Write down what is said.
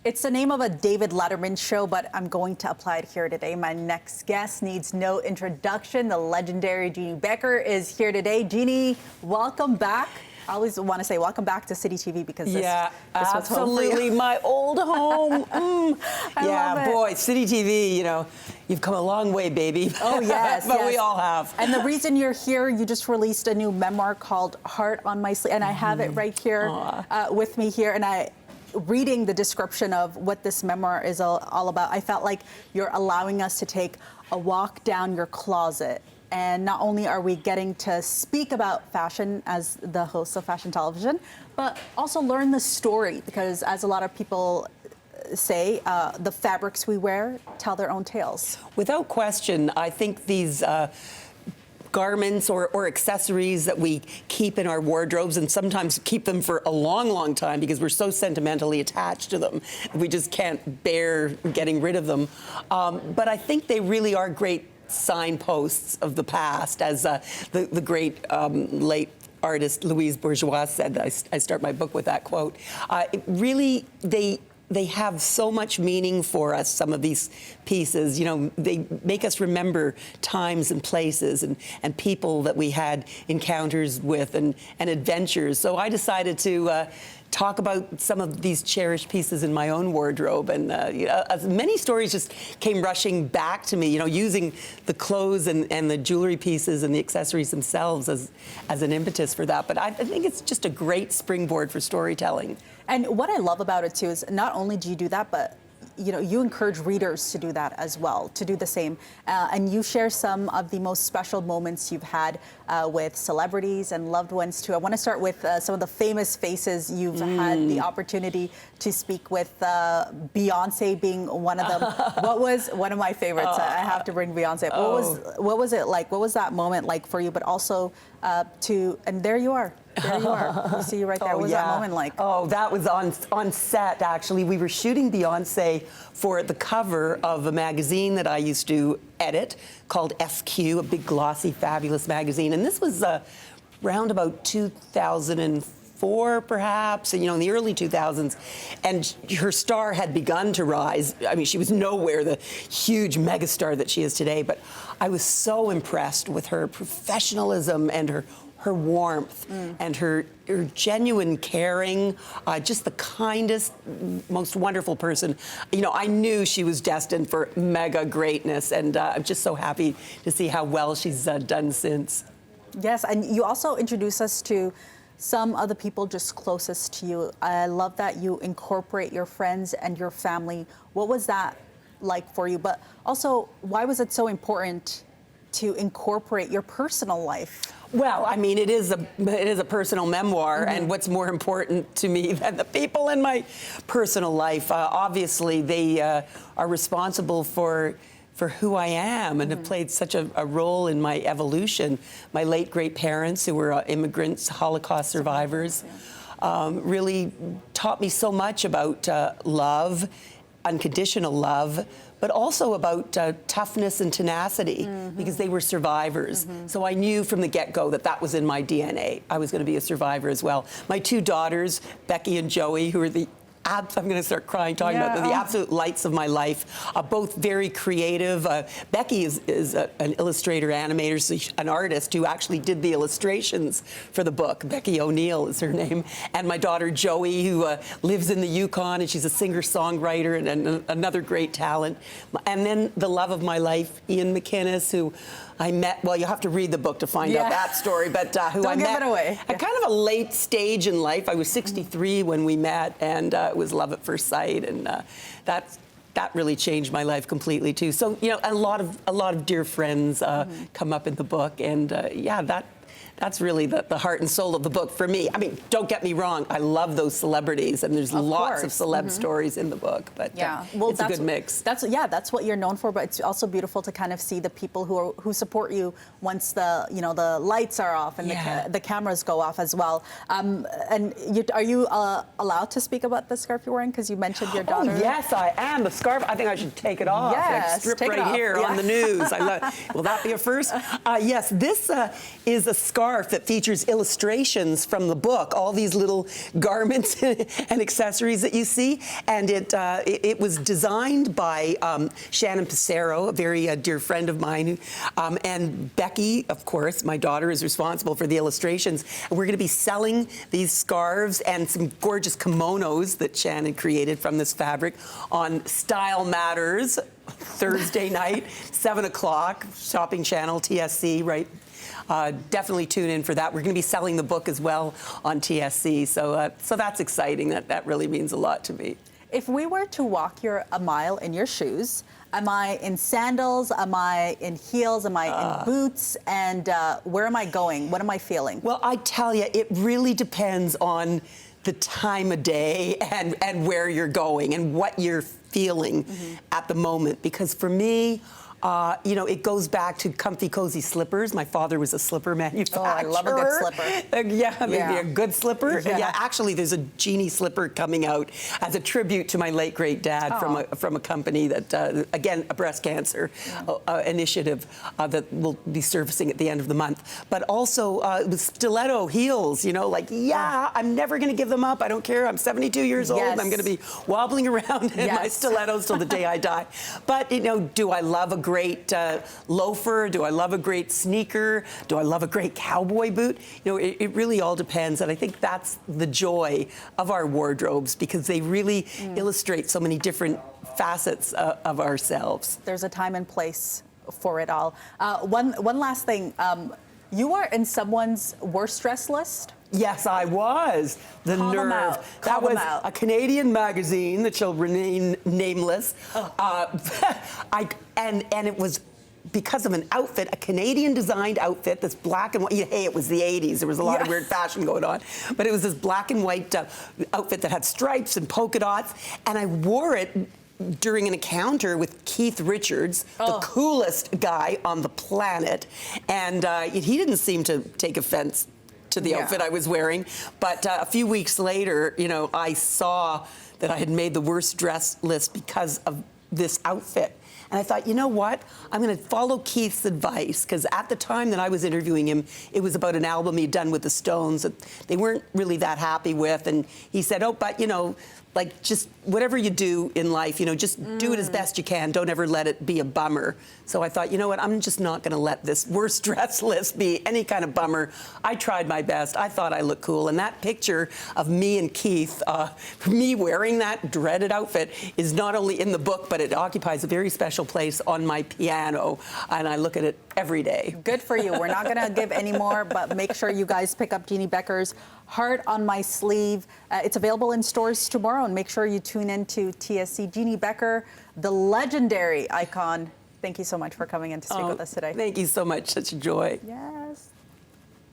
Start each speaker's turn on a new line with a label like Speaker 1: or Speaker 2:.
Speaker 1: It's the name of a David Letterman show, but I'm going to apply it here today. My next guest needs no introduction. The legendary Jeanne Beker is here today. Jeanne, welcome back. I always want to say welcome back to City TV because this
Speaker 2: absolutely my old home. Yeah, boy, City TV, you know, you've come a long way, baby.
Speaker 1: Oh, yes.
Speaker 2: But we all have.
Speaker 1: And the reason you're here, you just released a new memoir called Heart on My Sleeve, and I have it right here with me here, and reading the description of what this memoir is all about, I felt like you're allowing us to take a walk down your closet. And not only are we getting to speak about fashion as the host of fashion television, but also learn the story, because as a lot of people say, the fabrics we wear tell their own tales.
Speaker 2: Without question, I think these garments or accessories that we keep in our wardrobes, and sometimes keep them for a long, long time because we're so sentimentally attached to them. We just can't bear getting rid of them. But I think they really are great signposts of the past, as the great late artist Louise Bourgeois said. I start my book with that quote. Really, they have so much meaning for us, some of these pieces. You know, they make us remember times and places and people that we had encounters with and adventures. So I decided to talk about some of these cherished pieces in my own wardrobe, and many stories just came rushing back to me, you know, using the clothes and the jewelry pieces and the accessories themselves as an impetus for that. But I think it's just a great springboard for storytelling. And
Speaker 1: what I love about it too is not only do you do that, but you know, you encourage readers to do that as well, to do the same. And you share some of the most special moments you've had with celebrities and loved ones too. I want to start with some of the famous faces you've had the opportunity to speak with, Beyonce being one of them. What was one of my favorites? I have to bring Beyonce. What was it like? What was that moment like for you? But also and there you are. There you are. You see you right there. What was that moment like?
Speaker 2: Oh, that was on set, actually. We were shooting Beyonce for the cover of a magazine that I used to edit called FQ, a big, glossy, fabulous magazine. And this was around about 2004, perhaps, you know, in the early 2000s. And her star had begun to rise. I mean, she was nowhere the huge megastar that she is today. But I was so impressed with her professionalism and her warmth and her genuine caring, just the kindest, most wonderful person. You know, I knew she was destined for mega greatness, and I'm just so happy to see how well she's done since.
Speaker 1: Yes, and you also introduced us to some of the people just closest to you. I love that you incorporate your friends and your family. What was that like for you? But also, why was it so important to incorporate your personal life?
Speaker 2: Well, I mean, it is a personal memoir, and what's more important to me than the people in my personal life? Obviously, they are responsible for who I am and have played such a role in my evolution. My late great parents, who were immigrants, Holocaust survivors, really taught me so much about love, unconditional love, but also about toughness and tenacity, because they were survivors. So I knew from the get-go that that was in my DNA. I was going to be a survivor as well. My two daughters, Becky and Joey, who are I'm going to start crying talking about the absolute lights of my life. Both very creative. Becky is an illustrator, animator, so an artist who actually did the illustrations for the book. Becky O'Neill is her name. And my daughter Joey, who lives in the Yukon, and she's a singer-songwriter and another great talent. And then the love of my life, Ian McInnes, who I met, well, you have to read the book to find out that story, but who I met
Speaker 1: give it away.
Speaker 2: at kind of a late stage in life. I was 63 when we met, and it was love at first sight, and that really changed my life completely too. So, you know, a lot of dear friends come up in the book, and that's really the heart and soul of the book for me. I mean, don't get me wrong, I love those celebrities, and there's lots of celeb stories in the book, but well, it's a good mix.
Speaker 1: That's what you're known for, but it's also beautiful to kind of see the people who support you once the lights are off and the cameras go off as well. And are you allowed to speak about the scarf you're wearing? Because you mentioned your daughter.
Speaker 2: Oh, yes, I am. The scarf, I think I should take it off.
Speaker 1: Yes,
Speaker 2: strip right here on the news. Will that be a first? Yes, this is a scarf scarf that features illustrations from the book, all these little garments and accessories that you see. And it was designed by Jeanne Beker, a very dear friend of mine. And Becky, of course, my daughter, is responsible for the illustrations. And we're going to be selling these scarves and some gorgeous kimonos that Shannon created from this fabric on Style Matters, Thursday night, 7 o'clock, Shopping Channel, TSC, right? Definitely tune in for that. We're going to be selling the book as well on TSC, so that's exciting. That really means a lot to me.
Speaker 1: If we were to walk a mile in your shoes, am I in sandals? Am I in heels? Am I in boots? And where am I going? What am I feeling?
Speaker 2: Well, I tell you, it really depends on the time of day and where you're going and what you're feeling at the moment. Because for me, it goes back to comfy, cozy slippers. My father was a slipper manufacturer. Oh, I
Speaker 1: love a good slipper.
Speaker 2: Maybe a good slipper. Yeah, actually, there's a Jeanne slipper coming out as a tribute to my late great dad from a company that, again, a breast cancer initiative that we'll be servicing at the end of the month. But also with stiletto heels, I'm never going to give them up. I don't care. I'm 72 years old. I'm going to be wobbling around in my stilettos till the day I die. But, do I love a great loafer? Do I love a great sneaker? Do I love a great cowboy boot? It really all depends, and I think that's the joy of our wardrobes, because they really illustrate so many different facets of ourselves.
Speaker 1: There's a time and place for it all. One last thing. You are in someone's worst dress list?
Speaker 2: Yes, I was. The
Speaker 1: Call them
Speaker 2: nerve.
Speaker 1: out.
Speaker 2: That was a Canadian magazine that shall remain nameless. And it was because of an outfit, a Canadian designed outfit, this black and white. Hey, it was the 80s. There was a lot of weird fashion going on. But it was this black and white outfit that had stripes and polka dots. And I wore it during an encounter with Keith Richards, the coolest guy on the planet. And he didn't seem to take offense to the outfit I was wearing. But a few weeks later, I saw that I had made the worst dress list because of this outfit. And I thought, you know what? I'm going to follow Keith's advice, because at the time that I was interviewing him, it was about an album he'd done with the Stones that they weren't really that happy with. And he said, but, just whatever you do in life, just do it as best you can. Don't ever let it be a bummer. So I thought, you know what? I'm just not going to let this worst dress list be any kind of bummer. I tried my best. I thought I looked cool. And that picture of me and Keith, me wearing that dreaded outfit, is not only in the book, but it occupies a very special place on my piano. And I look at it every day.
Speaker 1: Good for you. We're not going to give any more, but make sure you guys pick up Jeanne Beker's Heart on My Sleeve. It's available in stores tomorrow, and make sure you tune in to TSC. Jeanne Beker, the legendary icon. Thank you so much for coming in to speak with us today.
Speaker 2: Thank you so much. Such a joy.
Speaker 1: Yeah.